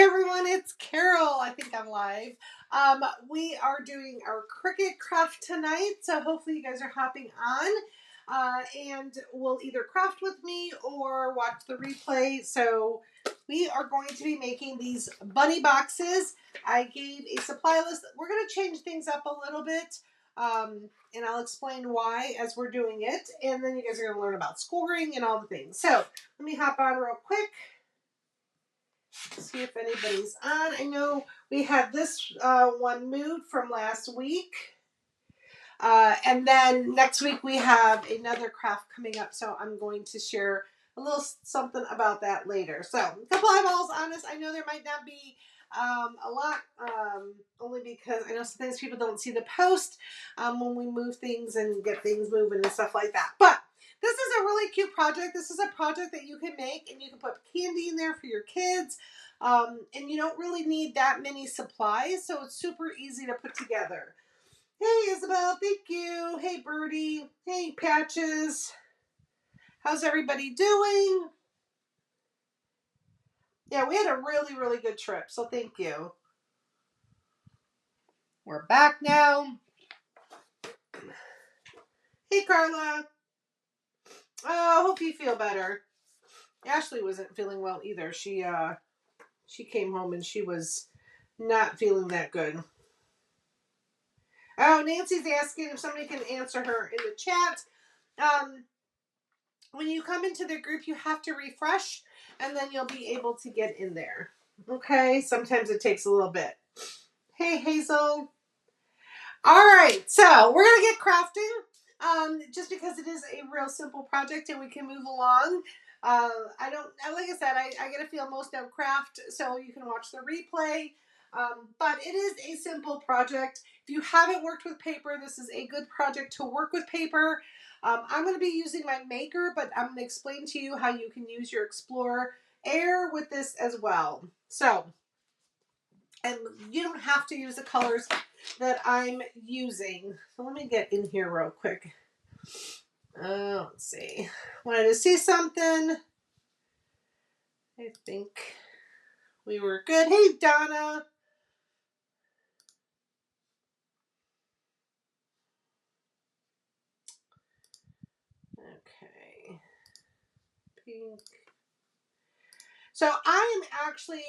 everyone, it's Carol. I think I'm live. We are doing our Cricut craft tonight, so hopefully you guys are hopping on and will either craft with me or watch the replay. So we are going to be making these bunny boxes. I gave a supply list. We're going to change things up a little bit, and I'll explain why as we're doing it, and then you guys are going to learn about scoring and all the things. So let me hop on real quick. See if anybody's on. I know we had this one moved from last week. And then next week we have another craft coming up. So I'm going to share a little something about that later. So a couple eyeballs on this. I know there might not be a lot, only because I know sometimes people don't see the post when we move things and get things moving and stuff like that. But this is a really cute project. This is a project that you can make, and you can put candy in there for your kids. And you don't really need that many supplies, so it's super easy to put together. Hey, Isabel, thank you. Hey, Birdie. Hey, Patches. How's everybody doing? Yeah, we had a really, really good trip, so thank you. We're back now. Hey, Carla. Oh, I hope you feel better. Ashley wasn't feeling well either. She came home and she was not feeling that good. Oh, Nancy's asking if somebody can answer her in the chat. When you come into the group, you have to refresh, and then you'll be able to get in there. Okay? Sometimes it takes a little bit. Hey, Hazel. All right, so we're going to get crafting, just because it is a real simple project and we can move along. Like I said, I get a feel most don't craft, so you can watch the replay. But it is a simple project. If you haven't worked with paper, this is a good project to work with paper. I'm going to be using my maker, but I'm going to explain to you how you can use your Explorer Air with this as well. So, and you don't have to use the colors that I'm using. So let me get in here real quick. Let's see. Wanted to see something. I think we were good. Hey, Donna. Okay. Pink. So I am actually,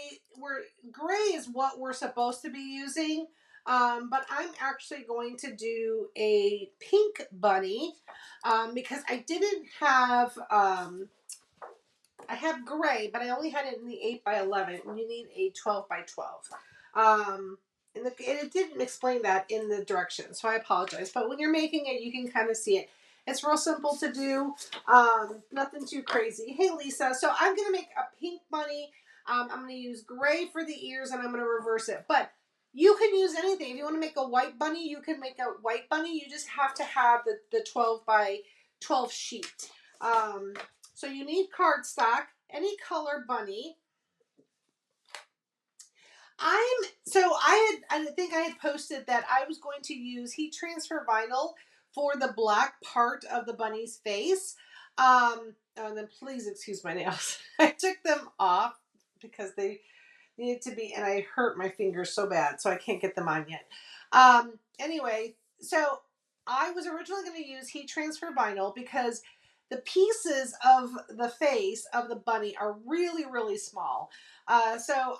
gray is what we're supposed to be using. But I'm actually going to do a pink bunny because I didn't have, I have gray, but I only had it in the 8x11, and you need a 12x12. And it didn't explain that in the directions, so I apologize. But when you're making it, you can kind of see it. It's real simple to do, nothing too crazy. Hey, Lisa. So I'm going to make a pink bunny. I'm going to use gray for the ears, and I'm going to reverse it. But you can use anything. If you want to make a white bunny, you can make a white bunny. You just have to have the 12x12 sheet. So you need cardstock, any color bunny. I think I had posted that I was going to use heat transfer vinyl for the black part of the bunny's face. And then please excuse my nails. I took them off because they needed to be, and I hurt my fingers so bad, so I can't get them on yet. Anyway, so I was originally going to use heat transfer vinyl because the pieces of the face of the bunny are really, really small. So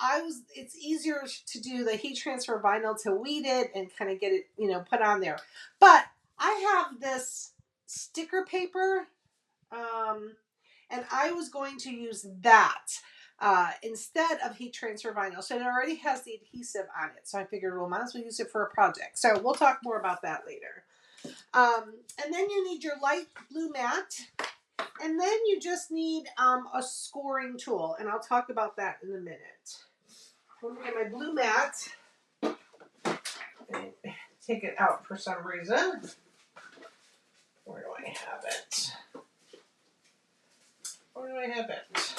it's easier to do the heat transfer vinyl to weed it and kind of get it, put on there. But I have this sticker paper, and I was going to use that instead of heat transfer vinyl. So it already has the adhesive on it. So I figured, well, might as well use it for a project. So we'll talk more about that later. And then you need your light blue mat. And then you just need a scoring tool. And I'll talk about that in a minute. Let me get my blue mat. And take it out for some reason. Where do I have it? Where do I have it?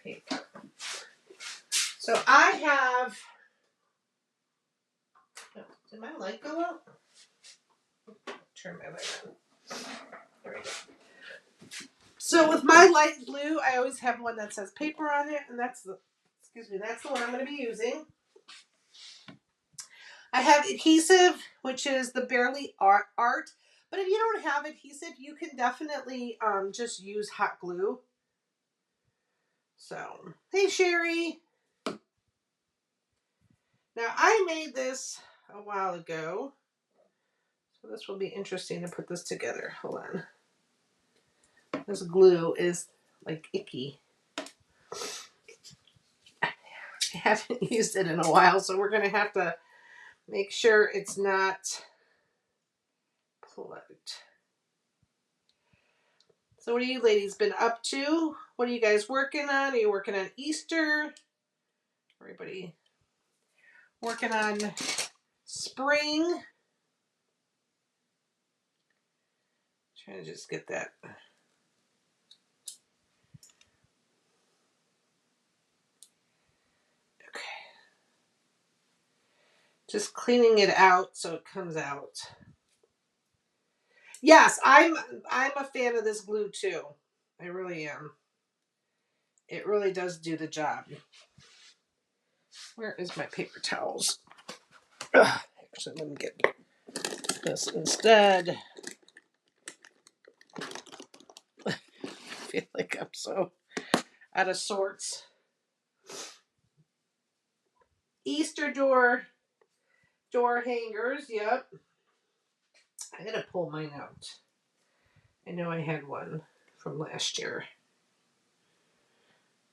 Paper. So I have. Oh, did my light go out? Turn my light on. There we go. So with my light blue, I always have one that says paper on it, and that's Excuse me, that's the one I'm going to be using. I have adhesive, which is the Barely Art. But if you don't have adhesive, you can definitely just use hot glue. So, hey Sherry. Now I made this a while ago. So this will be interesting to put this together. Hold on. This glue is like icky. I haven't used it in a while, so we're going to have to make sure it's not plugged. So what have you ladies been up to? What are you guys working on? Are you working on Easter? Everybody working on spring? Trying to just get that. Okay. Just cleaning it out so it comes out. Yes, I'm a fan of this glue too. I really am. It really does do the job. Where is my paper towels? Ugh, actually, let me get this instead. I feel like I'm so out of sorts. Easter door hangers. Yep. I gotta pull mine out. I know I had one from last year.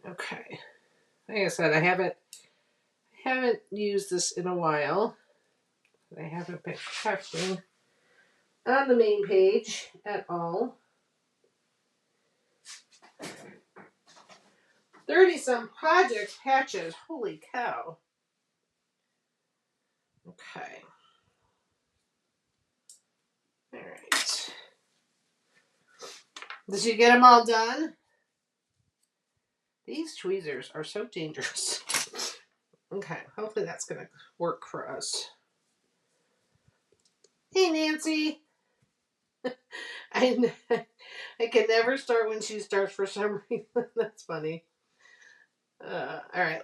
Okay. Like I said, I haven't used this in a while. I haven't been touching on the main page at all. 30-some project patches. Holy cow. Okay. All right. Did you get them all done? These tweezers are so dangerous. Okay, hopefully that's going to work for us. Hey, Nancy. I can never start when she starts for some reason. That's funny. All right.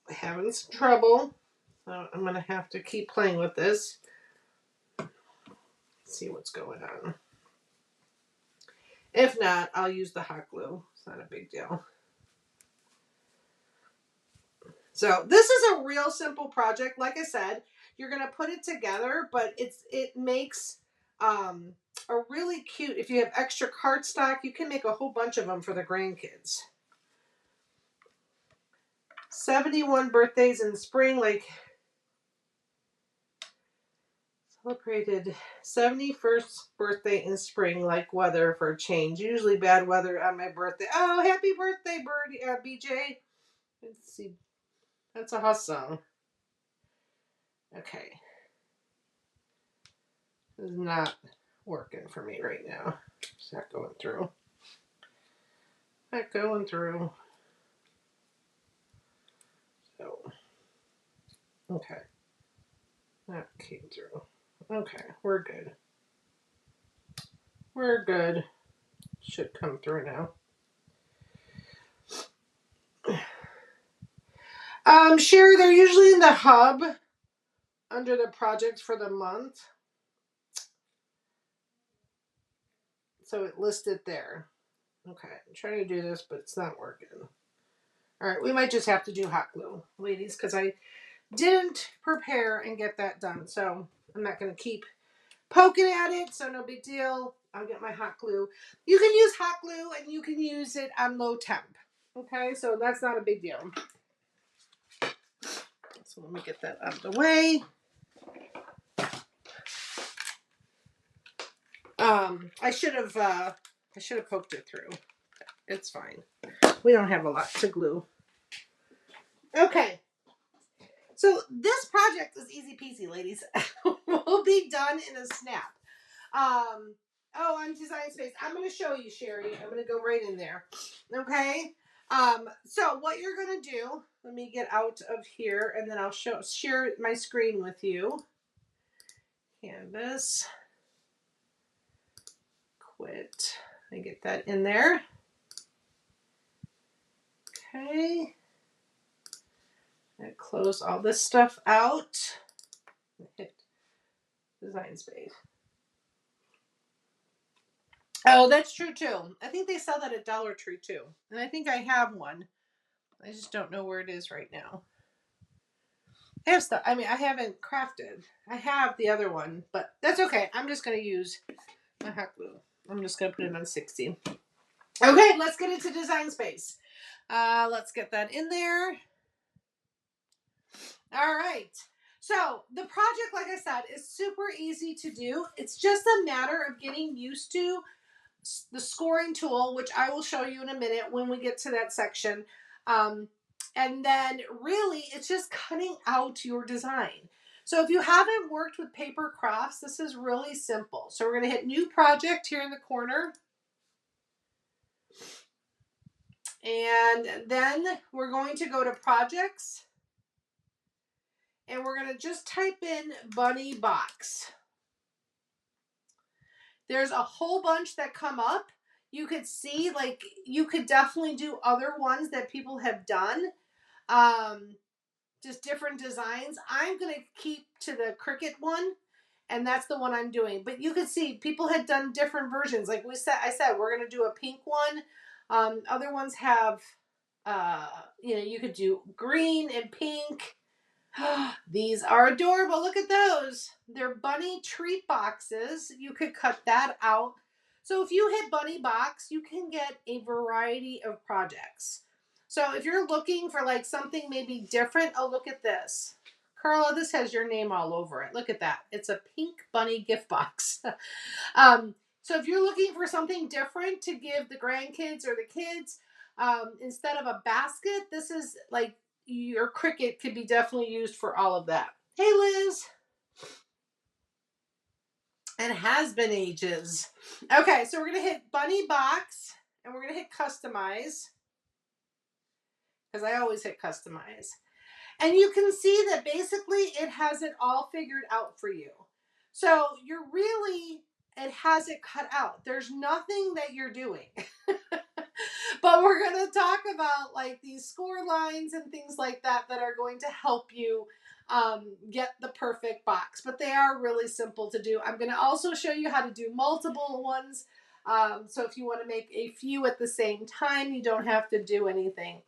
Having some trouble. So I'm going to have to keep playing with this. See what's going on. If not, I'll use the hot glue. It's not a big deal. So this is a real simple project. Like I said, you're going to put it together, but it makes a really cute, if you have extra cardstock, you can make a whole bunch of them for the grandkids. 71 birthdays in spring, like celebrated 71st birthday in spring, like weather for a change. Usually bad weather on my birthday. Oh, happy birthday, Birdie, BJ. Let's see. That's a Huss song. Okay. This is not working for me right now. It's not going through. Not going through. So, okay. That came through. Okay, we're good. We're good. Should come through now. Sherry, they're usually in the hub under the projects for the month. So it listed there. Okay, I'm trying to do this, but it's not working. All right, we might just have to do hot glue, ladies, because I didn't prepare and get that done. So I'm not going to keep poking at it, so no big deal. I'll get my hot glue. You can use hot glue and you can use it on low temp. Okay, so that's not a big deal. So let me get that out of the way. I should have poked it through. It's fine. We don't have a lot to glue. Okay. So this project is easy peasy, ladies. We'll be done in a snap. On Design Space. I'm going to show you, Sherry. I'm going to go right in there. Okay? So what you're going to do, let me get out of here and then I'll share my screen with you. Canvas. Quit. I get that in there. Okay. close all this stuff out. Hit Design Space. Oh, that's true too. I think they sell that at Dollar Tree too. And I think I have one. I just don't know where it is right now. I have stuff. I mean, I haven't crafted. I have the other one, but that's okay. I'm just going to use my hot glue. I'm just going to put it on 60. Okay, let's get into Design Space. Let's get that in there. All right. So the project, like I said, is super easy to do. It's just a matter of getting used to the scoring tool, which I will show you in a minute when we get to that section. And then really it's just cutting out your design. So if you haven't worked with paper crafts, this is really simple. So we're going to hit new project here in the corner. And then we're going to go to projects. And we're going to just type in bunny box. There's a whole bunch that come up. You could see, like, you could definitely do other ones that people have done. Just different designs. I'm going to keep to the Cricut one, and that's the one I'm doing. But you could see people had done different versions. Like I said, we're going to do a pink one. Other ones have, you could do green and pink. These are adorable. Look at those. They're bunny treat boxes. You could cut that out. So if you hit bunny box, you can get a variety of projects. So if you're looking for like something maybe different, oh, look at this. Carla, this has your name all over it. Look at that. It's a pink bunny gift box. So if you're looking for something different to give the grandkids or the kids, instead of a basket, this is like your Cricut could be definitely used for all of that. Hey, Liz. And has been ages. Okay, so we're going to hit bunny box and we're going to hit customize. Because I always hit customize. And you can see that basically it has it all figured out for you. So it has it cut out. There's nothing that you're doing. But we're going to talk about like these score lines and things like that are going to help you get the perfect box. But they are really simple to do. I'm going to also show you how to do multiple ones. So if you want to make a few at the same time, you don't have to do anything.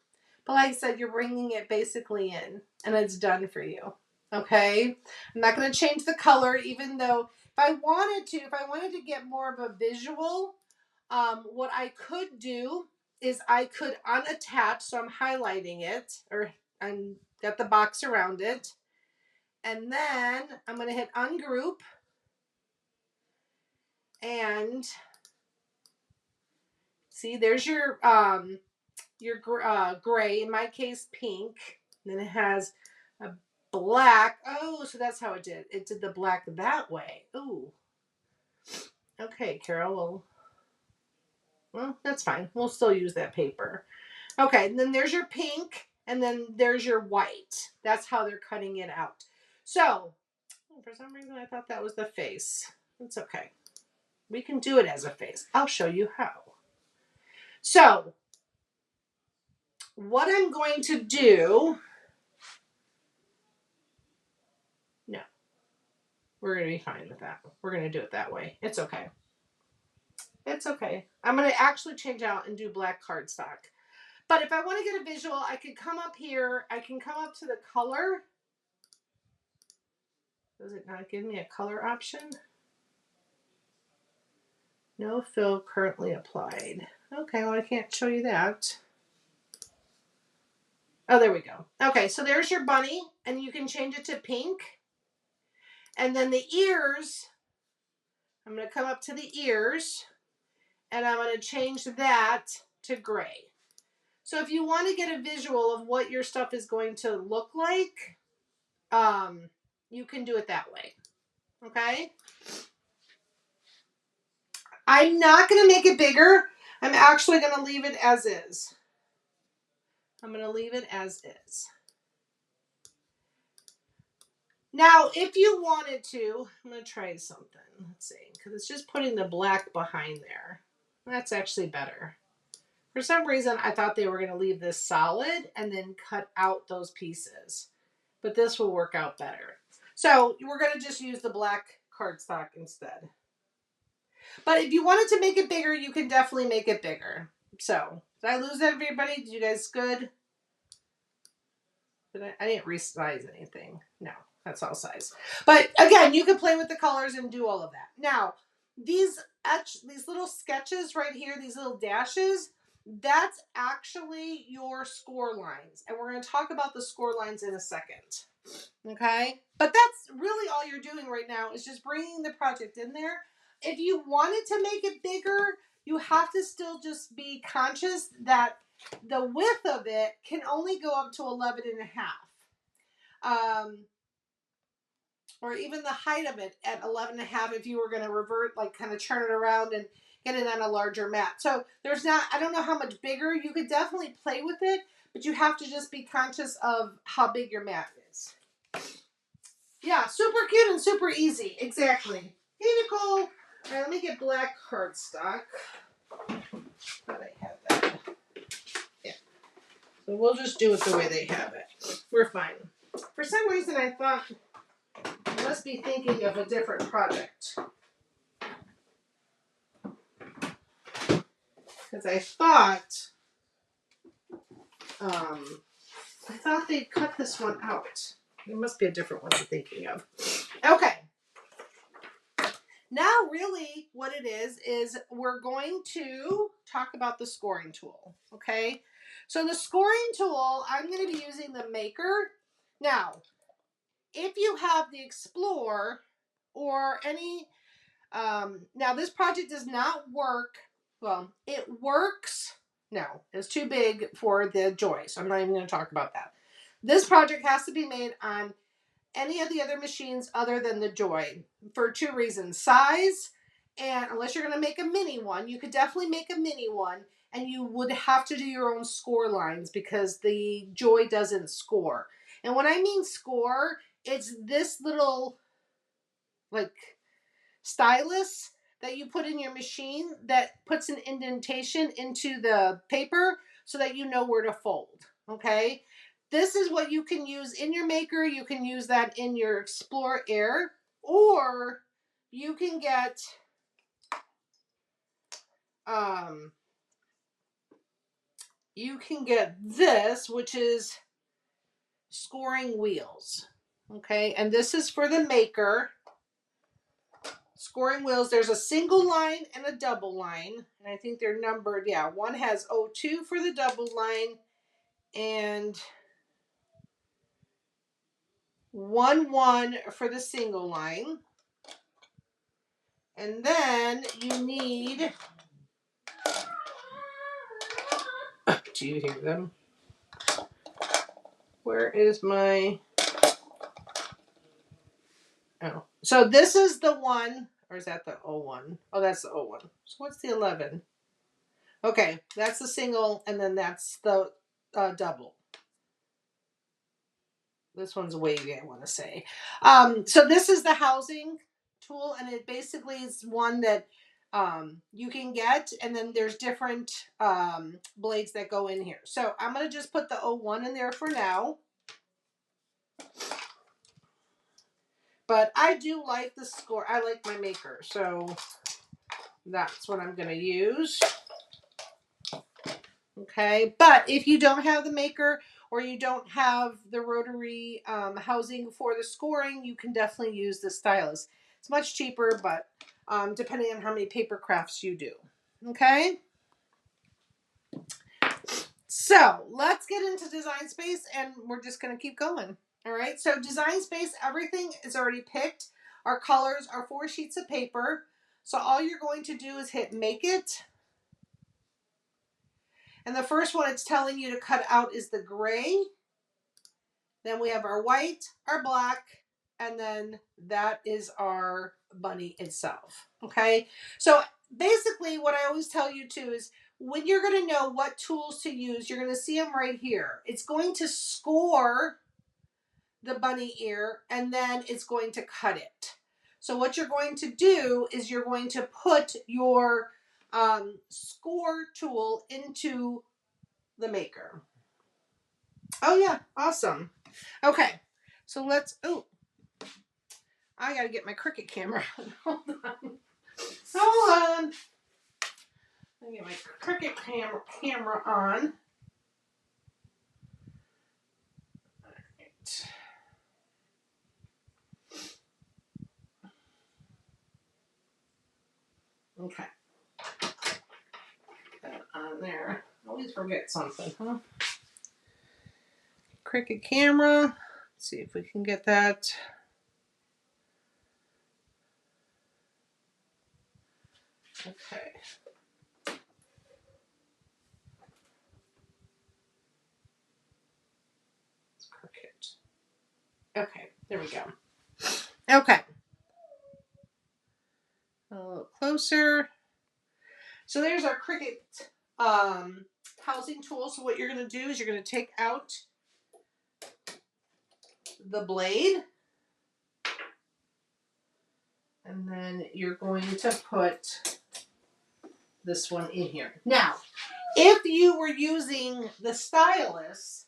But like I said, you're bringing it basically in and it's done for you. Okay? I'm not going to change the color, even though if I wanted to get more of a visual, what I could do is I could unattach. So I'm highlighting it and got the box around it. And then I'm going to hit ungroup. And see, there's your gray, in my case, pink. And then it has a black. Oh, so that's how it did. It did the black that way. Ooh. Okay, Carol. Well, that's fine. We'll still use that paper. Okay, and then there's your pink, and then there's your white. That's how they're cutting it out. So, for some reason, I thought that was the face. It's okay. We can do it as a face. I'll show you how. So, what I'm going to do... No. We're going to be fine with that. We're going to do it that way. It's okay. It's okay. I'm going to actually change out and do black cardstock. But if I want to get a visual, I can come up here. I can come up to the color. Does it not give me a color option? No fill currently applied. Okay, well, I can't show you that. Oh, there we go. Okay, so there's your bunny, and you can change it to pink. And then the ears, I'm going to come up to the ears, and I'm going to change that to gray. So if you want to get a visual of what your stuff is going to look like, you can do it that way. Okay? I'm not going to make it bigger. I'm actually going to leave it as is. I'm going to leave it as is. Now, if you wanted to, I'm going to try something. Let's see, because it's just putting the black behind there. That's actually better. For some reason, I thought they were going to leave this solid and then cut out those pieces. but this will work out better. So we're going to just use the black cardstock instead. But if you wanted to make it bigger, you can definitely make it bigger. So, did I lose everybody? Did you guys good? I didn't resize anything. No, that's all size. But again, you can play with the colors and do all of that. Now, these little sketches right here, these little dashes, that's actually your score lines. And we're going to talk about the score lines in a second. Okay? But that's really all you're doing right now is just bringing the project in there. If you wanted to make it bigger, you have to still just be conscious that the width of it can only go up to 11 and a half. Or even the height of it at 11 and a half if you were going to revert, like kind of turn it around and get it on a larger mat. So there's not, I don't know how much bigger. You could definitely play with it, but you have to just be conscious of how big your mat is. Yeah, super cute and super easy. Exactly. Hey, Nicole. All right, let me get black cardstock. Thought I had that. Yeah. So we'll just do it the way they have it. We're fine. For some reason, I thought I must be thinking of a different project. Because I thought they cut this one out. It must be a different one I'm thinking of. Okay. Now, really, what it is we're going to talk about the scoring tool, okay? So the scoring tool, I'm going to be using the Maker. Now, if you have the Explore or any, now this project does not work, well, it works, no, it's too big for the Joy, so I'm not even going to talk about that. This project has to be made on any of the other machines other than the Joy for two reasons. Size, and unless you're going to make a mini one, you could definitely make a mini one, and you would have to do your own score lines because the Joy doesn't score. And when I mean score, it's this little like stylus that you put in your machine that puts an indentation into the paper so that you know where to fold, okay? This is what you can use in your Maker. You can use that in your Explore Air, or you can get this, which is scoring wheels. Okay, and this is for the Maker. Scoring wheels, there's a single line and a double line, and I think they're numbered. Yeah, one has 02 for the double line and 11 for the single line. And then you need, do you hear them? Where is my, oh, so this is the one, or is that the 01? Oh, that's the 01. So what's the 11? Okay, that's the single, and then that's the double. This one's wavy, I want to say. So this is the housing tool, and it basically is one that you can get, and then there's different blades that go in here. So I'm going to just put the 01 in there for now. But I do like the score. I like my Maker, so that's what I'm going to use. Okay, but if you don't have the Maker or you don't have the rotary housing for the scoring, you can definitely use the stylus. It's much cheaper, but depending on how many paper crafts you do. Okay, so let's get into Design Space, and we're just going to keep going. All right, so Design Space, everything is already picked. Our colors are 4 sheets of paper. So all you're going to do is hit Make It. And the first one it's telling you to cut out is the gray. Then we have our white, our black, and then that is our bunny itself. Okay, so basically what I always tell you too is when you're going to know what tools to use, you're going to see them right here. It's going to score the bunny ear, and then it's going to cut it. So what you're going to do is you're going to put your score tool into the Maker. Oh yeah, awesome. Okay, So let's, oh, I gotta get my Cricut camera. Hold on. Hold on. Let me get my Cricut camera on. Right. Okay. Put that on there. I always forget something, huh? Cricut camera. Let's see if we can get that. Okay. It's Cricut. Okay, there we go. Okay. A little closer. So there's our Cricut housing tool. So what you're going to do is you're going to take out the blade. And then you're going to put this one in here. Now, if you were using the stylus,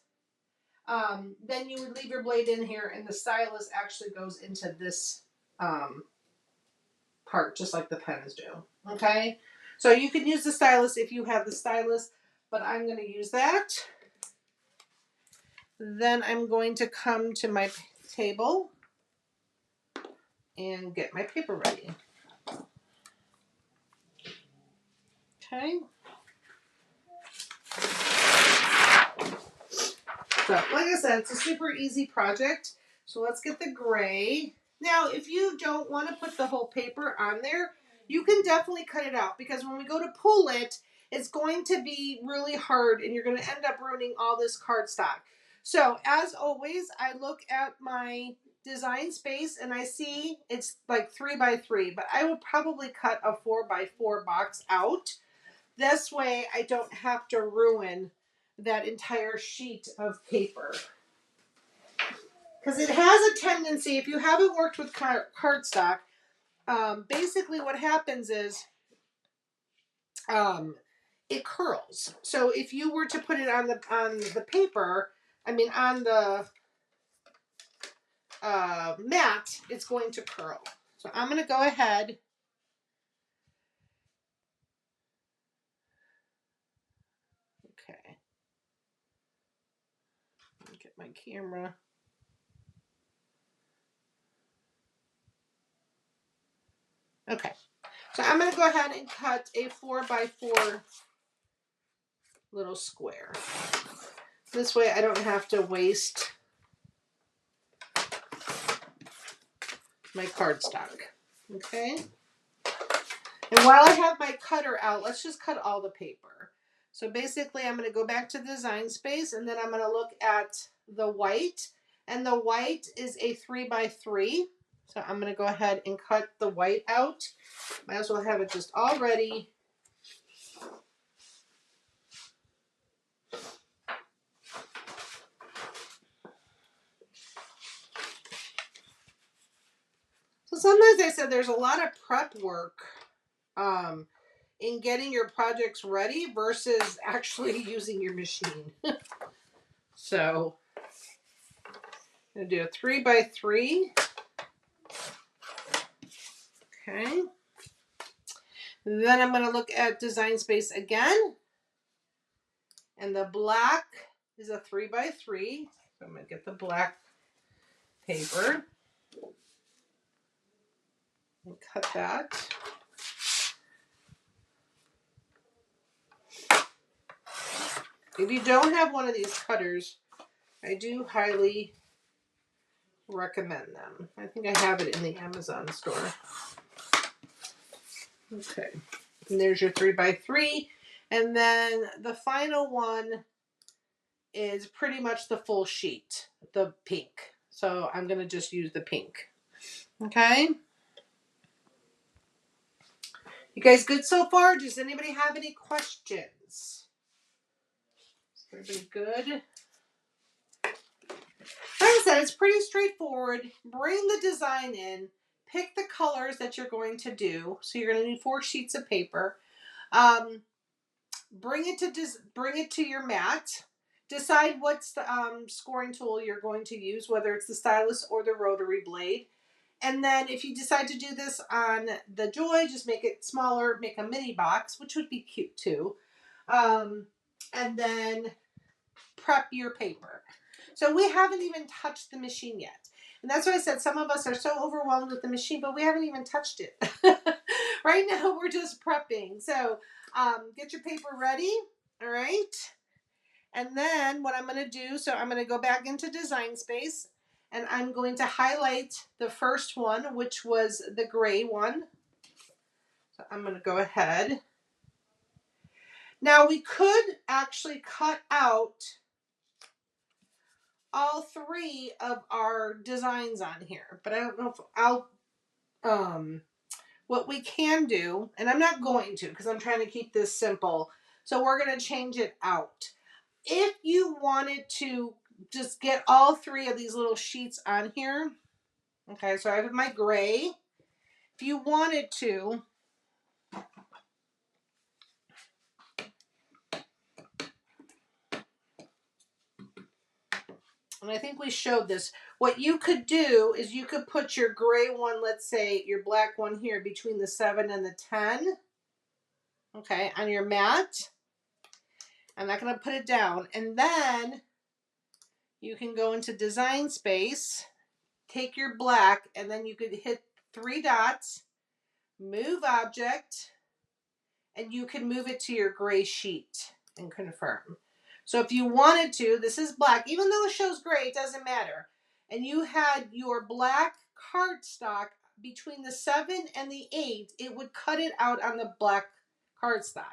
then you would leave your blade in here and the stylus actually goes into this part, just like the pens do. Okay? So you can use the stylus if you have the stylus, but I'm going to use that. Then I'm going to come to my table and get my paper ready. Okay. So, like I said, it's a super easy project. So let's get the gray. Now, if you don't want to put the whole paper on there, you can definitely cut it out because when we go to pull it, it's going to be really hard and you're going to end up ruining all this cardstock. So, as always, I look at my design space and I see it's like 3 by 3, but I would probably cut a 4 by 4 box out. This way I don't have to ruin that entire sheet of paper. Because it has a tendency, if you haven't worked with cardstock, basically what happens is it curls. So if you were to put it on the paper, on the mat, it's going to curl. So I'm going to go ahead. Okay. Get my camera. Okay. So I'm going to go ahead and cut a 4 by 4 little square. This way I don't have to waste my cardstock. Okay. And while I have my cutter out, let's just cut all the paper. So basically I'm going to go back to design space and then I'm going to look at the white. And the white is a 3 by 3. So I'm going to go ahead and cut the white out. Might as well have it just all ready. So sometimes I said there's a lot of prep work in getting your projects ready versus actually using your machine. So I'm going to do a 3 by 3. Okay. Then I'm going to look at design space again. And the black is a 3 by 3. So I'm going to get the black paper and cut that. If you don't have one of these cutters, I do highly recommend them. I think I have it in the Amazon store. Okay. And there's your 3 by 3. And then the final one is pretty much the full sheet, the pink. So I'm going to just use the pink. Okay. You guys good so far? Does anybody have any questions? Is everybody good? Like I said, it's pretty straightforward. Bring the design in. Pick the colors that you're going to do. So you're going to need 4 sheets of paper. Bring it to your mat. Decide what's the scoring tool you're going to use, whether it's the stylus or the rotary blade. And then if you decide to do this on the Joy, just make it smaller, make a mini box, which would be cute too. And then prep your paper. So we haven't even touched the machine yet. And that's why I said some of us are so overwhelmed with the machine, but we haven't even touched it. Right now we're just prepping. So get your paper ready, all right? And then what I'm going to do, so I'm going to go back into Design Space, and I'm going to highlight the first one, which was the gray one. So I'm going to go ahead. Now we could actually cut out all three of our designs on here, but I don't know if I'll, what we can do, and I'm not going to because I'm trying to keep this simple, so we're going to change it out. If you wanted to just get all three of these little sheets on here, okay, so I have my gray. If you wanted to, and I think we showed this, what you could do is you could put your gray one, let's say your black one here between the 7 and the 10, okay, on your mat. I'm not going to put it down. And then you can go into Design Space, take your black, and then you could hit 3 dots, move object, and you can move it to your gray sheet and confirm. So if you wanted to, this is black, even though it shows gray, it doesn't matter. And you had your black cardstock between the 7 and the 8, it would cut it out on the black cardstock.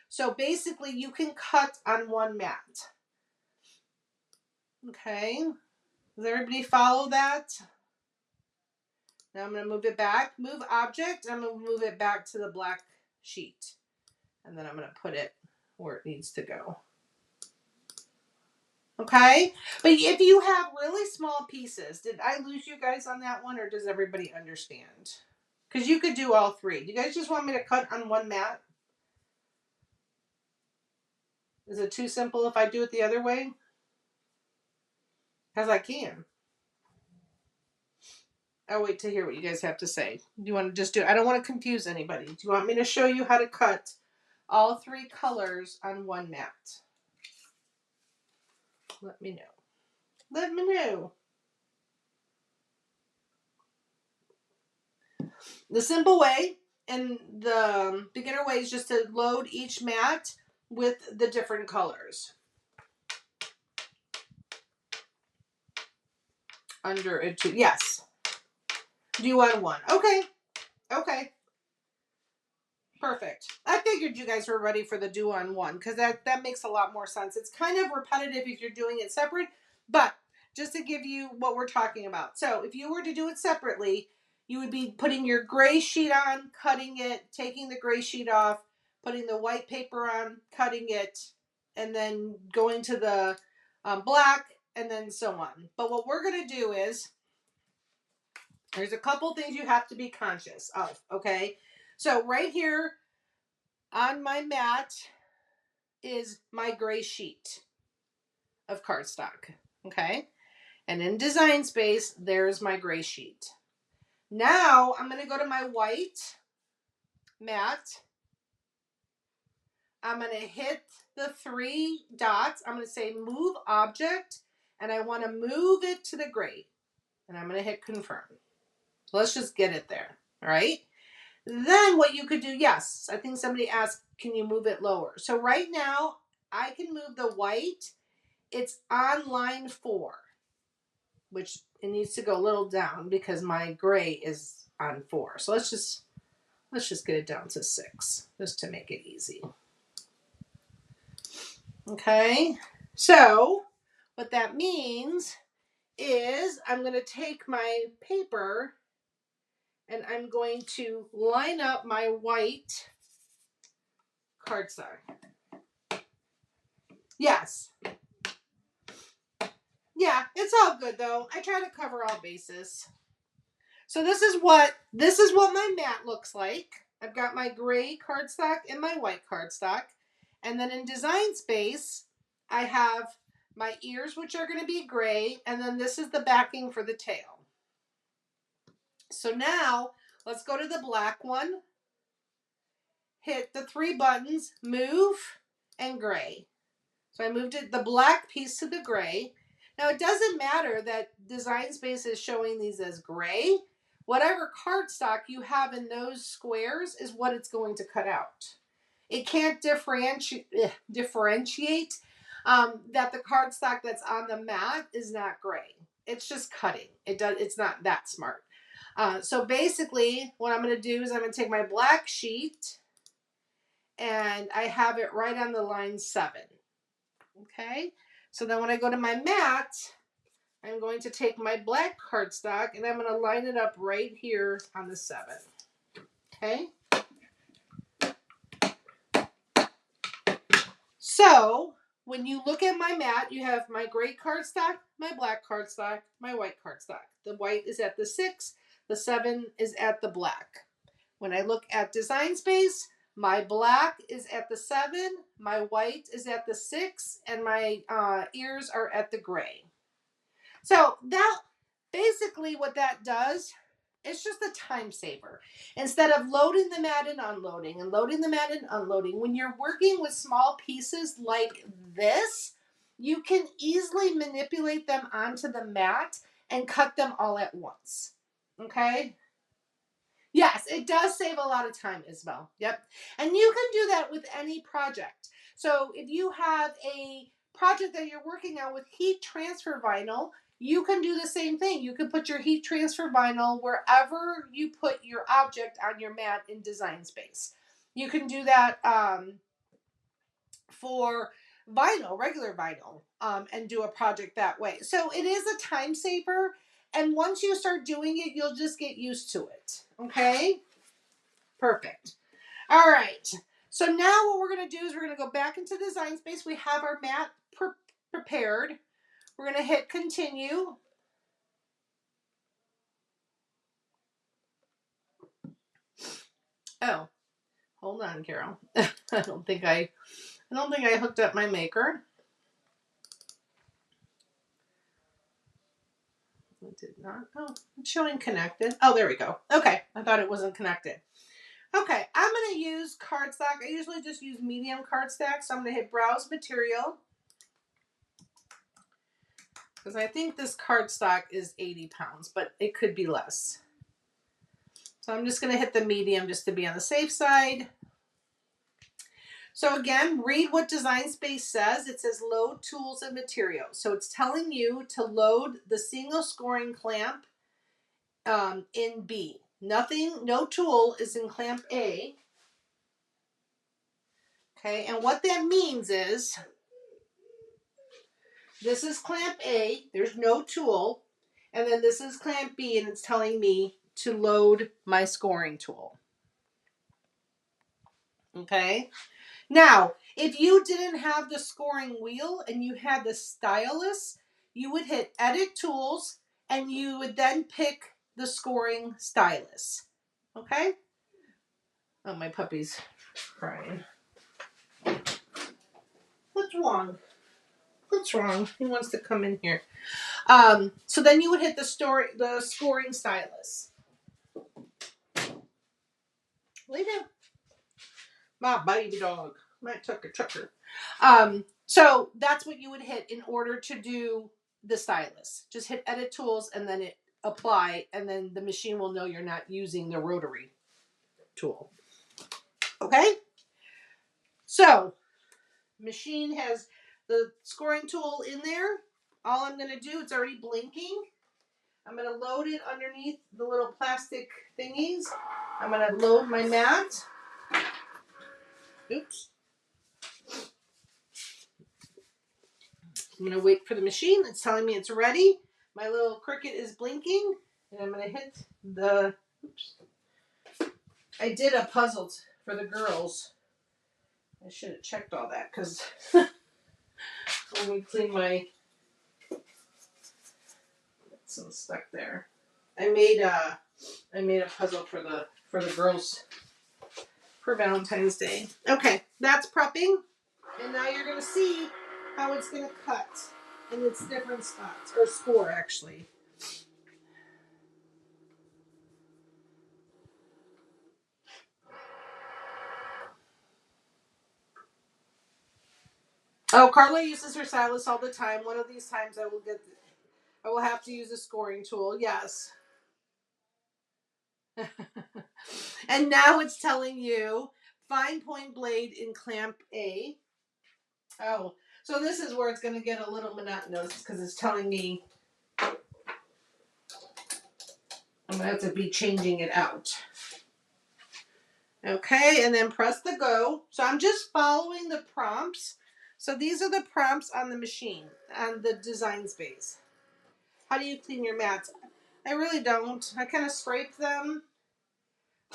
So basically you can cut on one mat. Okay, does everybody follow that? Now I'm going to move it back, move object, I'm going to move it back to the black sheet. And then I'm going to put it where it needs to go. Okay, but if you have really small pieces, did I lose you guys on that one, or does everybody understand? Because you could do all three. Do you guys just want me to cut on one mat? Is it too simple if I do it the other way? Because I can. I'll wait to hear what you guys have to say. Do you want to just do it? I don't want to confuse anybody. Do you want me to show you how to cut all three colors on one mat? Let me know. Let me know. The simple way and the beginner way is just to load each mat with the different colors under it too. Yes. Do on one. Okay. Okay. Perfect. I figured you guys were ready for the do on one because that makes a lot more sense. It's kind of repetitive if you're doing it separate, but just to give you what we're talking about. So if you were to do it separately, you would be putting your gray sheet on, cutting it, taking the gray sheet off, putting the white paper on, cutting it, and then going to the black, and then so on. But what we're going to do is, there's a couple things you have to be conscious of, okay? So right here on my mat is my gray sheet of cardstock, okay? And in Design Space, there's my gray sheet. Now I'm going to go to my white mat. I'm going to hit the 3 dots. I'm going to say move object, and I want to move it to the gray. And I'm going to hit confirm. So let's just get it there, all right? Then what you could do, yes, I think somebody asked, can you move it lower? So right now, I can move the white. It's on line 4, which it needs to go a little down because my gray is on 4. So let's just get it down to 6, just to make it easy. Okay, so what that means is I'm going to take my paper and I'm going to line up my white cardstock. Yes. Yeah, it's all good though. I try to cover all bases. So this is what my mat looks like. I've got my gray cardstock and my white cardstock. And then in Design Space, I have my ears, which are going to be gray, and then this is the backing for the tail. So now let's go to the black one. Hit the 3 buttons, move, and gray. So I moved the black piece to the gray. Now it doesn't matter that Design Space is showing these as gray. Whatever cardstock you have in those squares is what it's going to cut out. It can't differentiate that the cardstock that's on the mat is not gray. It's just cutting. It's not that smart. So basically what I'm going to do is I'm going to take my black sheet and I have it right on the line 7. Okay, so then when I go to my mat, I'm going to take my black cardstock and I'm going to line it up right here on the 7. Okay. So when you look at my mat, you have my gray cardstock, my black cardstock, my white cardstock. The white is at the 6, the 7 is at the black. When I look at Design Space, my black is at the 7, my white is at the 6, and my ears are at the gray. So that basically what that does, it's just a time saver. Instead of loading the mat and unloading and loading the mat and unloading, when you're working with small pieces like this, you can easily manipulate them onto the mat and cut them all at once. Okay? Yes, it does save a lot of time, Isabel. Yep. And you can do that with any project. So if you have a project that you're working on with heat transfer vinyl, you can do the same thing. You can put your heat transfer vinyl wherever you put your object on your mat in Design Space. You can do that for vinyl, regular vinyl, and do a project that way. So it is a time saver. And once you start doing it, you'll just get used to it. Okay? Perfect. All right. So now what we're going to do is we're going to go back into Design Space. We have our mat prepared. We're going to hit continue. Oh, hold on, Carol. I don't think I hooked up my maker. I did not. Oh, it's showing connected. Oh, there we go. Okay. I thought it wasn't connected. Okay. I'm going to use cardstock. I usually just use medium cardstock. So I'm going to hit browse material. Because I think this cardstock is 80 pounds, but it could be less. So I'm just going to hit the medium just to be on the safe side. So again, read what Design Space says. It says load tools and materials. So it's telling you to load the single scoring clamp in B. No tool is in clamp A. Okay, and what that means is this is clamp A, there's no tool, and then this is clamp B, and it's telling me to load my scoring tool. Okay? Now, if you didn't have the scoring wheel and you had the stylus, you would hit edit tools and you would then pick the scoring stylus. Okay? Oh, my puppy's crying. What's wrong? What's wrong? He wants to come in here. So then you would hit the scoring stylus. Lay down. My baby dog. My tucker. So that's what you would hit in order to do the stylus. Just hit edit tools and then it apply, and then the machine will know you're not using the rotary tool. Okay? So, machine has the scoring tool in there. All I'm going to do, it's already blinking. I'm going to load it underneath the little plastic thingies. I'm going to load my mat. Oops. I'm going to wait for the machine. It's telling me it's ready. My little Cricut is blinking. And I'm going to hit the... Oops. I did a puzzle for the girls. I should have checked all that because when we clean my... Some stuck there. I made a puzzle for the girls for Valentine's Day. Okay, that's prepping, and now you're gonna see how it's gonna cut. And it's different spots, or score actually. Oh, Carla uses her stylus all the time. One of these times I will have to use a scoring tool. Yes. And now it's telling you fine point blade in clamp A. Oh, so this is where it's going to get a little monotonous because it's telling me I'm going to have to be changing it out. Okay, and then press the go. So I'm just following the prompts. So these are the prompts on the machine, on the Design Space. How do you clean your mats? I really don't. I kind of scrape them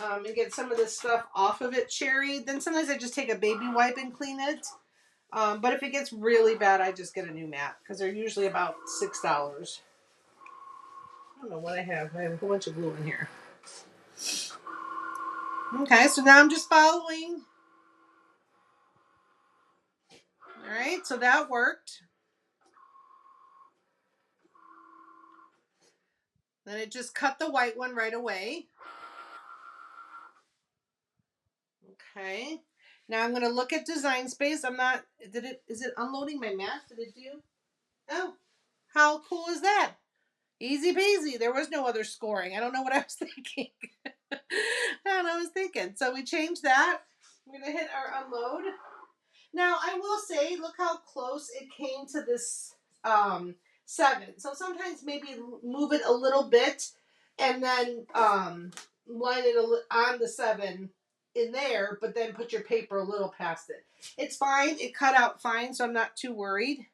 and get some of this stuff off of it, Sherry. Then sometimes I just take a baby wipe and clean it. But if it gets really bad, I just get a new mat because they're usually about $6. I don't know what I have. I have a whole bunch of glue in here. Okay, so now I'm just following. All right, so that worked. Then it just cut the white one right away. Okay. Now I'm going to look at Design Space. Is it unloading my mat? Did it do? Oh, how cool is that? Easy peasy. There was no other scoring. I don't know what I was thinking. I don't know what I was thinking. So we changed that. We're going to hit our unload. Now, I will say, look how close it came to this 7. So sometimes maybe move it a little bit and then line it on the 7 in there, but then put your paper a little past it. It's fine. It cut out fine, so I'm not too worried.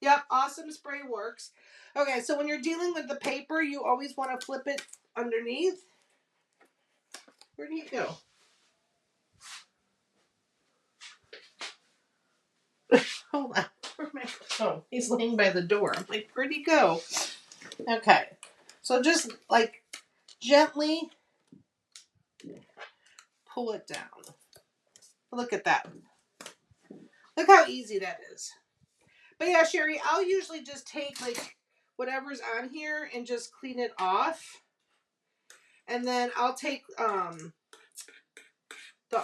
Yep, Awesome Spray works. Okay, so when you're dealing with the paper, you always want to flip it underneath. Where do you go? Hold on. Oh, he's laying by the door. I'm like, where'd he go? Okay. So just like gently pull it down. Look at that. Look how easy that is. But yeah, Sherry, I'll usually just take like whatever's on here and just clean it off. And then I'll take the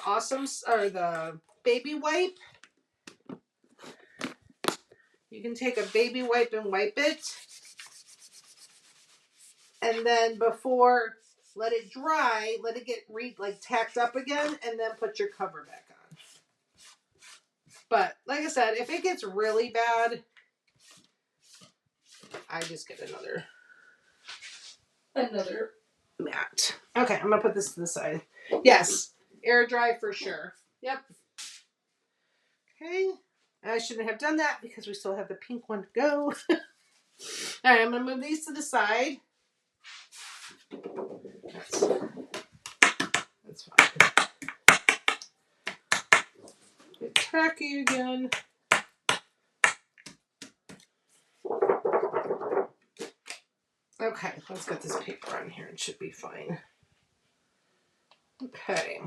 Awesome or the baby wipe. You can take a baby wipe and wipe it. And then before, let it dry, let it get tacked up again, and then put your cover back on. But like I said, if it gets really bad, I just get another mat. Okay, I'm gonna put this to the side. Yes, air dry for sure. Yep. Okay. I shouldn't have done that because we still have the pink one to go. All right, I'm gonna move these to the side. That's fine. Get tacky again. Okay, let's get this paper on here. It should be fine. Okay.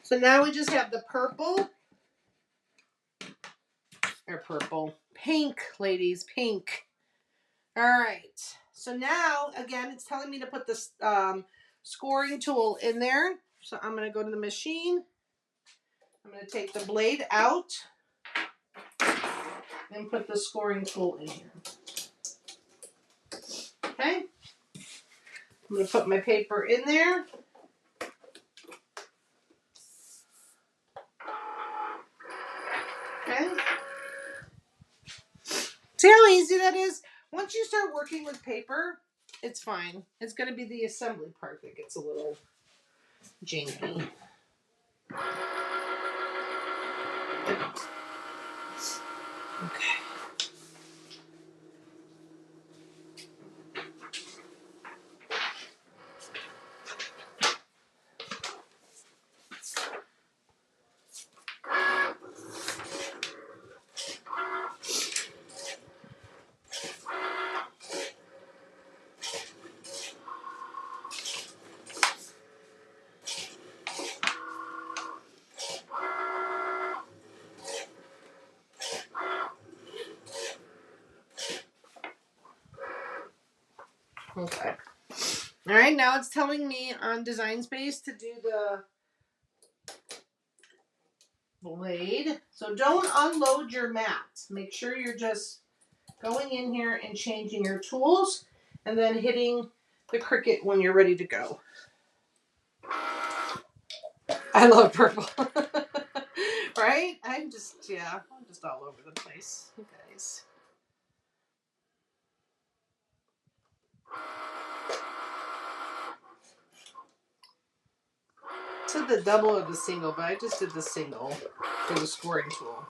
So now we just have the pink, ladies, pink. All right. So now, again, it's telling me to put this scoring tool in there. So I'm going to go to the machine. I'm going to take the blade out and put the scoring tool in here. Okay. I'm going to put my paper in there. Okay. See how easy that is? Once you start working with paper, it's fine. It's going to be the assembly part that gets a little janky. Okay. Okay. All right, now it's telling me on Design Space to do the blade. So don't unload your mat. Make sure you're just going in here and changing your tools and then hitting the Cricut when you're ready to go. I love purple. Right? I'm just all over the place, you guys. I said the double or the single, but I just did the single for the scoring tool.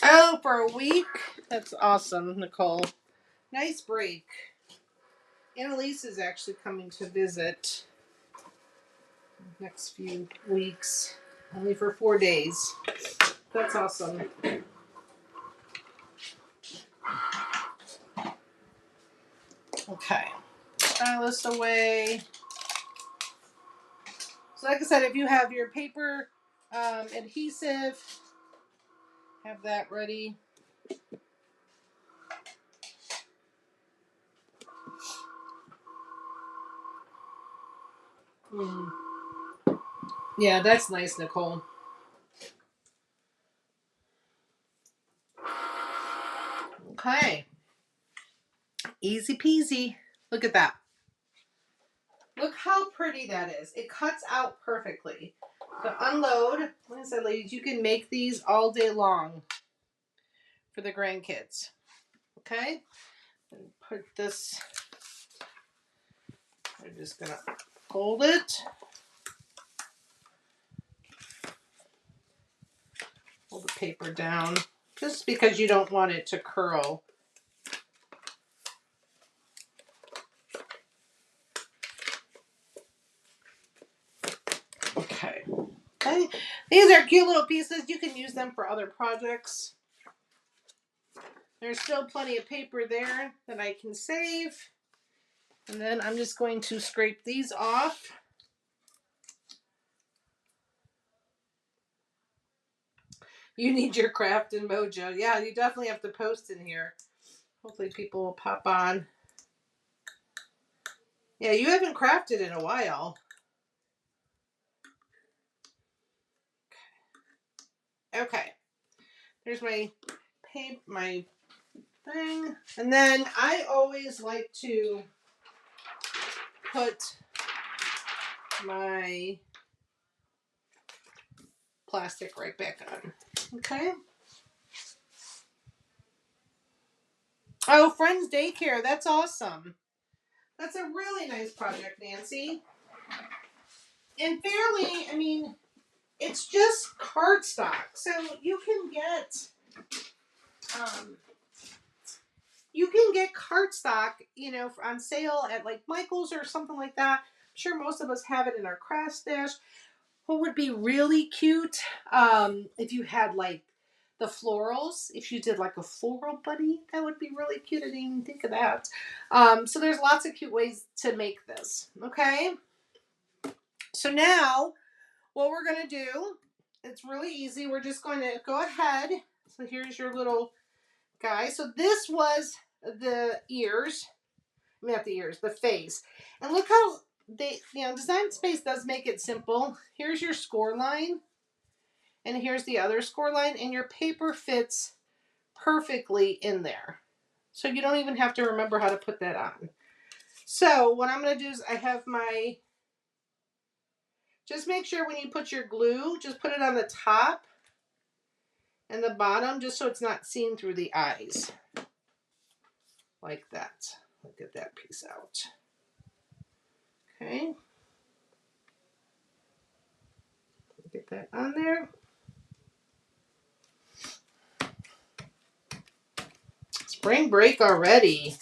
Oh, for a week? That's awesome, Nicole. Nice break. Annalise is actually coming to visit next few weeks, only for 4 days. That's awesome. Okay, file this away. So like I said, if you have your paper adhesive, have that ready. Yeah, that's nice, Nicole. Okay. Easy peasy. Look at that. Look how pretty that is. It cuts out perfectly. The unload, like I said, ladies, you can make these all day long for the grandkids. Okay? And put this, I'm just going to hold it. Hold the paper down. Just because you don't want it to curl. Okay. Okay. These are cute little pieces. You can use them for other projects. There's still plenty of paper there that I can save. And then I'm just going to scrape these off. You need your craft and mojo. Yeah, you definitely have to post in here. Hopefully people will pop on. Yeah, you haven't crafted in a while. Okay. There's my my thing. And then I always like to put my plastic right back on. Okay. Oh, Friends Daycare. That's awesome. That's a really nice project, Nancy. And fairly, I mean, it's just cardstock. So you can get cardstock, on sale at like Michael's or something like that. I'm sure most of us have it in our craft stash. What would be really cute, if you had like the florals, if you did like a floral bunny, that would be really cute. I didn't even think of that. So there's lots of cute ways to make this. Okay. So now what we're going to do, it's really easy. We're just going to go ahead. So here's your little guy. So this was the ears. Not the ears, the face. And look how Design Space does make it simple. Here's your score line. And here's the other score line. And your paper fits perfectly in there. So you don't even have to remember how to put that on. So what I'm going to do is I have my... Just make sure when you put your glue, just put it on the top and the bottom, just so it's not seen through the eyes. Like that. Look at that piece out. Okay. Get that on there. Spring break already.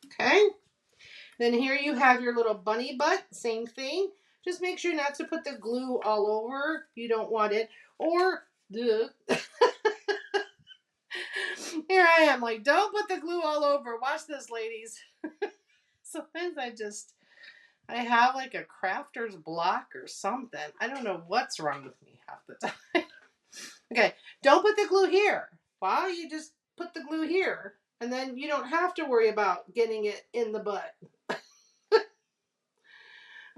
Okay. Then here you have your little bunny butt. Same thing. Just make sure not to put the glue all over. You don't want it. Or Here I am, like, don't put the glue all over. Watch this, ladies. Sometimes I have like a crafter's block or something. I don't know what's wrong with me half the time. Okay, don't put the glue here. Why? You just put the glue here. And then you don't have to worry about getting it in the butt.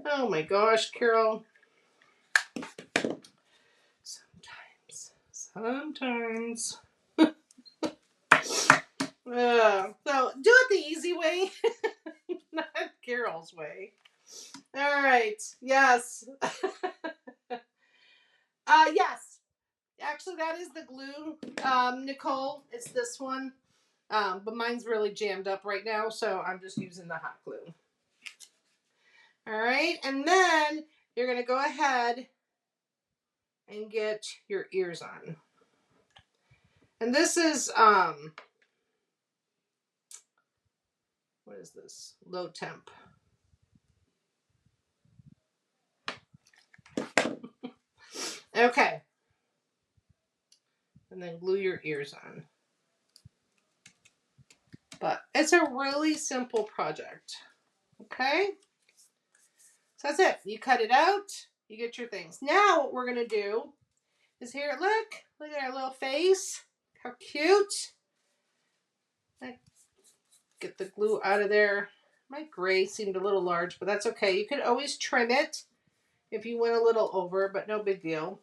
Oh my gosh, Carol. Sometimes. So do it the easy way, not Carol's way. All right. Yes. Yes. Actually, that is the glue, Nicole. It's this one. But mine's really jammed up right now, so I'm just using the hot glue. All right. And then you're going to go ahead and get your ears on. And this is, what is this? Low temp. Okay. And then glue your ears on. But it's a really simple project. Okay? So that's it. You cut it out. You get your things. Now what we're going to do is here, look at our little face. How cute. Get the glue out of there. My gray seemed a little large, but that's okay. You can always trim it if you went a little over, but no big deal.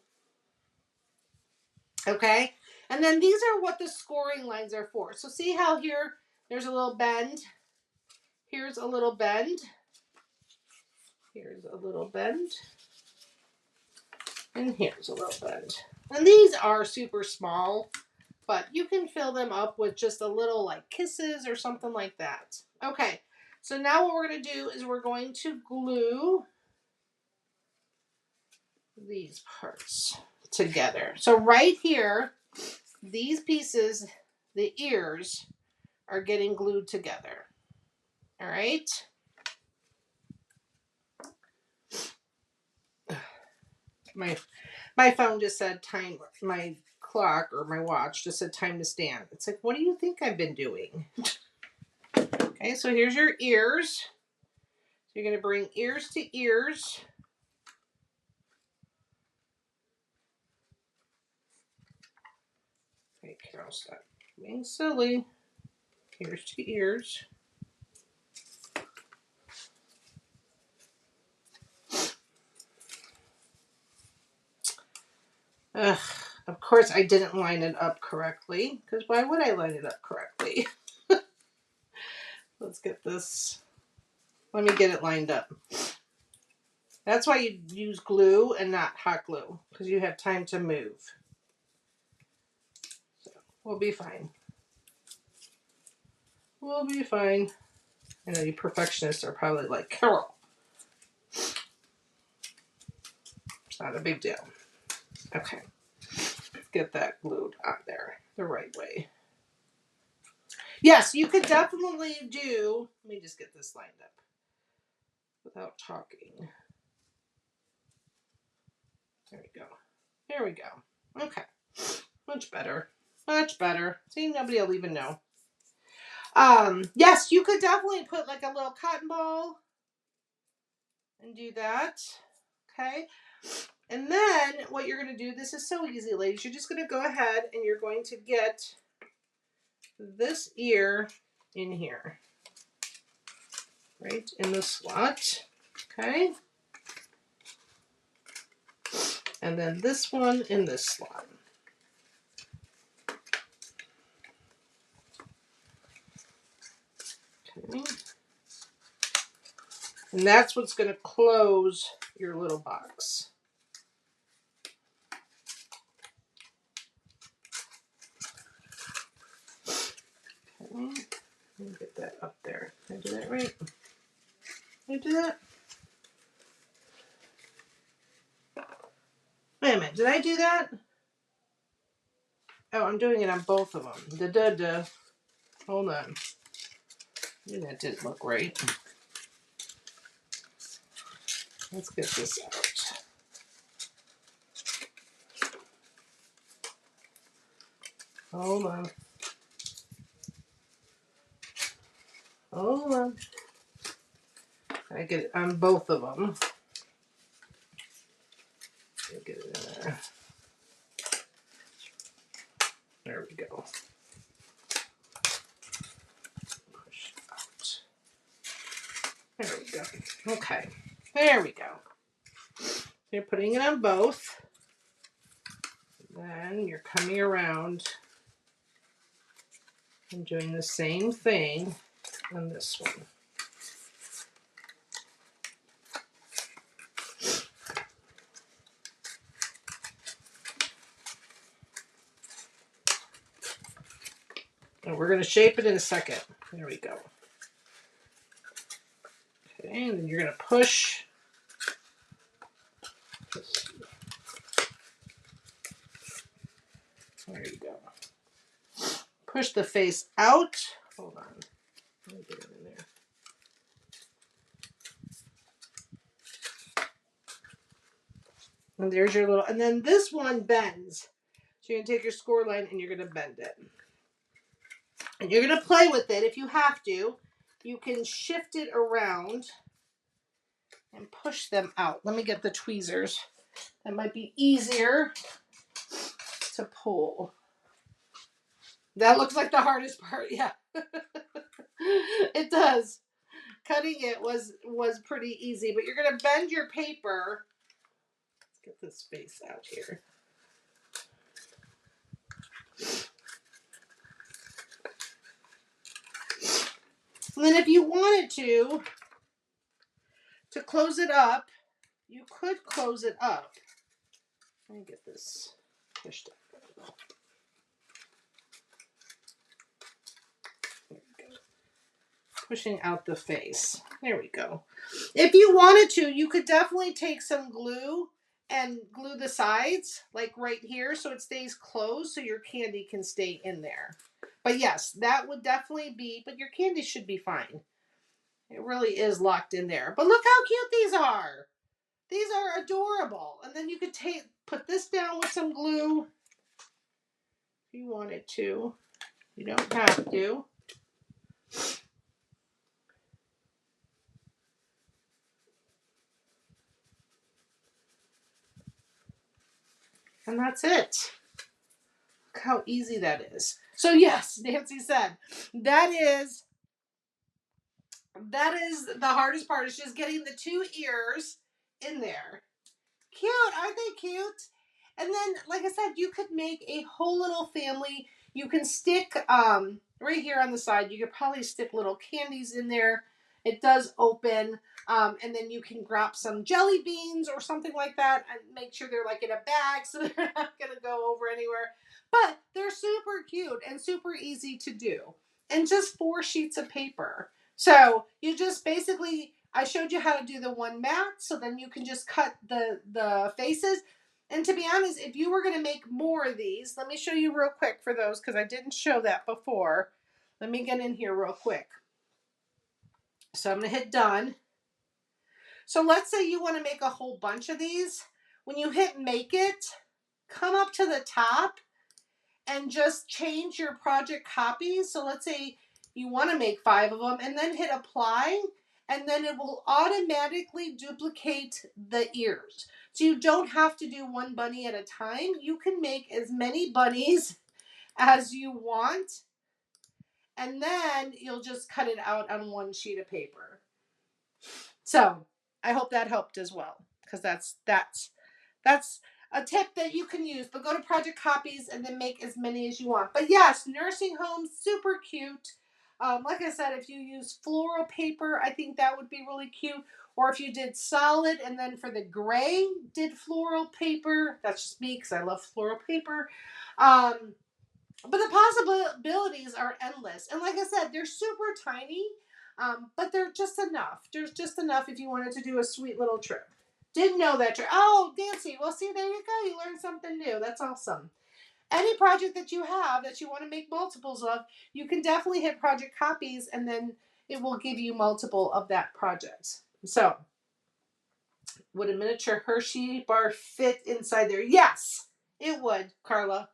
Okay? And then these are what the scoring lines are for. So see how here there's a little bend? Here's a little bend. Here's a little bend. And here's a little bend. And these are super small, but you can fill them up with just a little like kisses or something like that. Okay, so now what we're going to do is we're going to glue these parts together. So right here, these pieces, the ears, are getting glued together. All right? My phone just said time, my clock or my watch just said time to stand. It's like, what do you think I've been doing? Okay, so here's your ears. So you're going to bring ears to ears. Okay, Carol, stop being silly. Ears to ears. Ugh, of course I didn't line it up correctly, because why would I line it up correctly? Let's get this. Let me get it lined up. That's why you use glue and not hot glue, because you have time to move. So we'll be fine. We'll be fine. I know you perfectionists are probably like, Carol. It's not a big deal. Okay. Get that glued on there the right way. Yes, you could definitely do, let me just get this lined up without talking. There we go. There we go. Okay. Much better. Much better. See, nobody will even know. Yes, you could definitely put like a little cotton ball and do that. Okay. And then what you're going to do, this is so easy, ladies. You're just going to go ahead and you're going to get this ear in here. Right in the slot. Okay. And then this one in this slot. Okay. And that's what's going to close your little box. Okay. Let me get that up there. Did I do that right? Did I do that? Wait a minute. Did I do that? Oh, I'm doing it on both of them. Hold on. Maybe that didn't look right. Let's get this out. Hold on. Hold on. I get it on both of them. Get it in there. There we go. Push it out. There we go. Okay. There we go. You're putting it on both. Then you're coming around and doing the same thing on this one. And we're going to shape it in a second. There we go. Okay, and then you're going to push. There you go. Push the face out. Hold on. Let me get it in there. And there's your little, and then this one bends. So you're going to take your score line and you're going to bend it. And you're going to play with it if you have to. You can shift it around and push them out. Let me get the tweezers. That might be easier to pull. That looks like the hardest part, yeah. It does. Cutting it was pretty easy, but you're going to bend your paper. Let's get this face out here. And then if you wanted to close it up, you could close it up. Let me get this pushed up. There we go. Pushing out the face. There we go. If you wanted to, you could definitely take some glue and glue the sides, like right here, so it stays closed so your candy can stay in there. But yes, that would definitely be, but your candy should be fine. It really is locked in there. But look how cute these are. These are adorable. And then you could put this down with some glue if you wanted to. You don't have to. And that's it. Look how easy that is. So yes, Nancy said, that is the hardest part, is just getting the 2 ears in there. Cute, aren't they cute? And then, like I said, you could make a whole little family. You can stick, right here on the side, you could probably stick little candies in there. It does open. And then you can grab some jelly beans or something like that and make sure they're like in a bag so they're not going to go over anywhere. But they're super cute and super easy to do. And just 4 sheets of paper. So you just basically, I showed you how to do the one mat, so then you can just cut the faces. And to be honest, if you were going to make more of these, let me show you real quick for those, because I didn't show that before. Let me get in here real quick. So I'm going to hit done. So let's say you want to make a whole bunch of these. When you hit make it, come up to the top and just change your project copies. So let's say you want to make 5 of them, and then hit apply, and then it will automatically duplicate the ears. So you don't have to do one bunny at a time. You can make as many bunnies as you want, and then you'll just cut it out on 1 sheet of paper. So I hope that helped as well, because that's a tip that you can use. But go to Project Copies and then make as many as you want. But yes, nursing homes, super cute. Like I said, if you use floral paper, I think that would be really cute. Or if you did solid and then for the gray did floral paper, that's just me because I love floral paper. But the possibilities are endless. And like I said, they're super tiny, but they're just enough. There's just enough if you wanted to do a sweet little trip. Didn't know that trick. Oh, Nancy, well, see, there you go. You learned something new. That's awesome. Any project that you have that you want to make multiples of, you can definitely hit Project Copies, and then it will give you multiple of that project. So, would a miniature Hershey bar fit inside there? Yes, it would, Carla.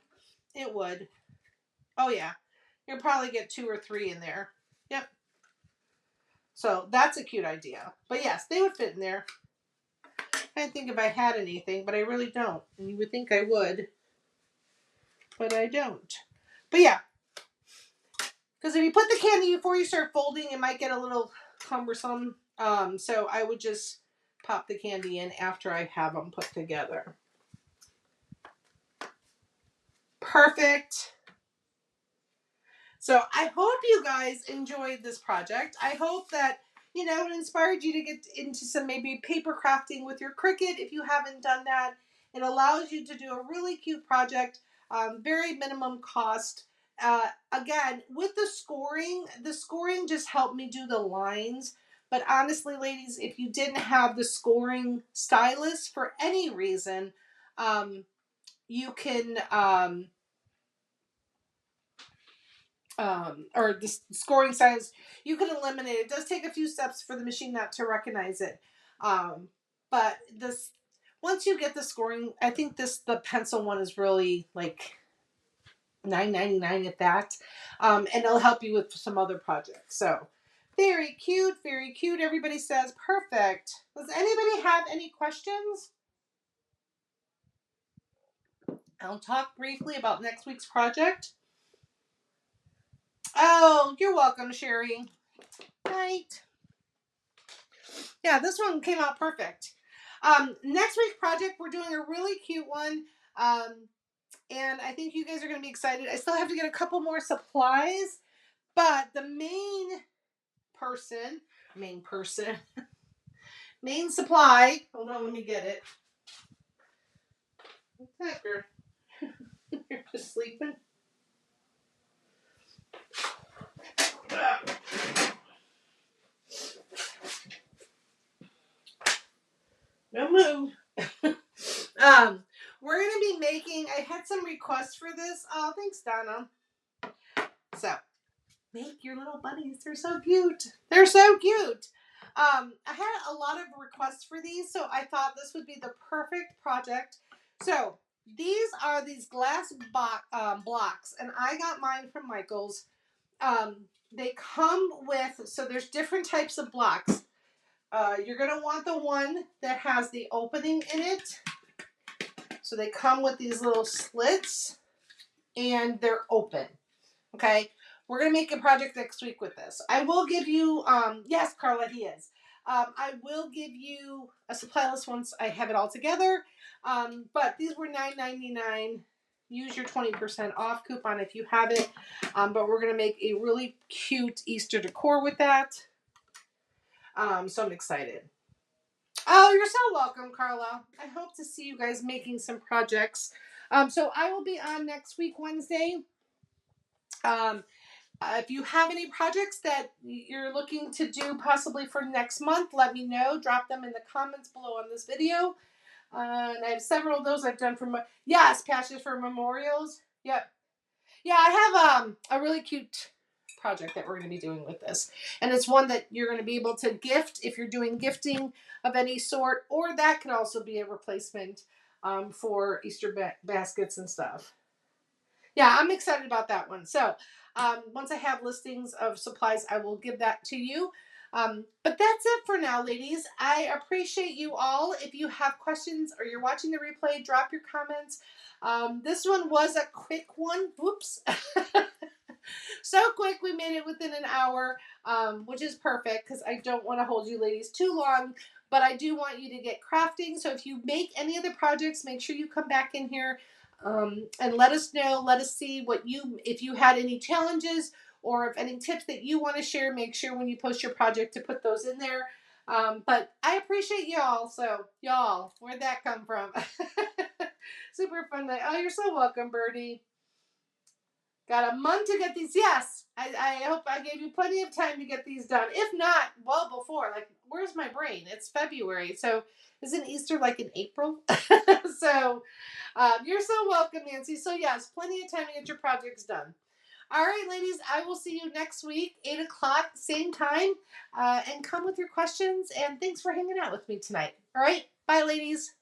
It would. Oh, yeah. You'll probably get 2 or 3 in there. Yep. So that's a cute idea. But yes, they would fit in there. I didn't think if I had anything, but I really don't. And you would think I would, but I don't. But yeah, because if you put the candy before you start folding, it might get a little cumbersome. So I would just pop the candy in after I have them put together. Perfect. So I hope you guys enjoyed this project. I hope that, you know, it inspired you to get into some maybe paper crafting with your Cricut if you haven't done that. It allows you to do a really cute project, very minimum cost. Again, with the scoring just helped me do the lines. But honestly, ladies, if you didn't have the scoring stylus for any reason, you can or the scoring size, you can eliminate it. It does take a few steps for the machine not to recognize it. But this, once you get the scoring, I think the pencil one is really like $9.99 at that. And it'll help you with some other projects. So very cute, very cute. Everybody says perfect. Does anybody have any questions? I'll talk briefly about next week's project. Oh, you're welcome, Sherry. Night. Yeah, this one came out perfect. Next week's project, we're doing a really cute one. And I think you guys are going to be excited. I still have to get a couple more supplies, but the main supply, hold on, let me get it. What's that, girl? You're just sleeping? No move. We're going to be making, I had some requests for this. Oh, thanks, Donna. So, make your little bunnies. They're so cute. They're so cute. I had a lot of requests for these, so I thought this would be the perfect project. So, these are these glass blocks, and I got mine from Michael's. They come with, so there's different types of blocks. You're going to want the one that has the opening in it. So they come with these little slits and they're open. Okay. We're going to make a project next week with this. I will give you, yes, Carla, he is. I will give you a supply list once I have it all together. But these were $9.99. Use your 20% off coupon if you have it. But we're going to make a really cute Easter decor with that. So I'm excited. Oh, you're so welcome, Carla. I hope to see you guys making some projects. So I will be on next week, Wednesday. If you have any projects that you're looking to do possibly for next month, let me know. Drop them in the comments below on this video. And I have several of those I've done for, yes, patches for memorials. Yep. Yeah, I have a really cute project that we're going to be doing with this. And it's one that you're going to be able to gift if you're doing gifting of any sort, or that could also be a replacement for Easter baskets and stuff. Yeah, I'm excited about that one. So once I have listings of supplies, I will give that to you. But that's it for now, ladies. I appreciate you all. If you have questions or you're watching the replay, drop your comments. This one was a quick one. Whoops. So quick, we made it within an hour, which is perfect because I don't want to hold you ladies too long, but I do want you to get crafting. So if you make any of the projects, make sure you come back in here and let us know. Let us see if you had any challenges or if any tips that you want to share, make sure when you post your project to put those in there. But I appreciate y'all. So y'all, where'd that come from? Super fun night. Oh, you're so welcome, Birdie. Got a month to get these. Yes, I hope I gave you plenty of time to get these done. If not, well before. Like, where's my brain? It's February. So isn't Easter like in April? So you're so welcome, Nancy. So yes, plenty of time to get your projects done. All right, ladies, I will see you next week, 8 o'clock, same time. And come with your questions. And thanks for hanging out with me tonight. All right, bye, ladies.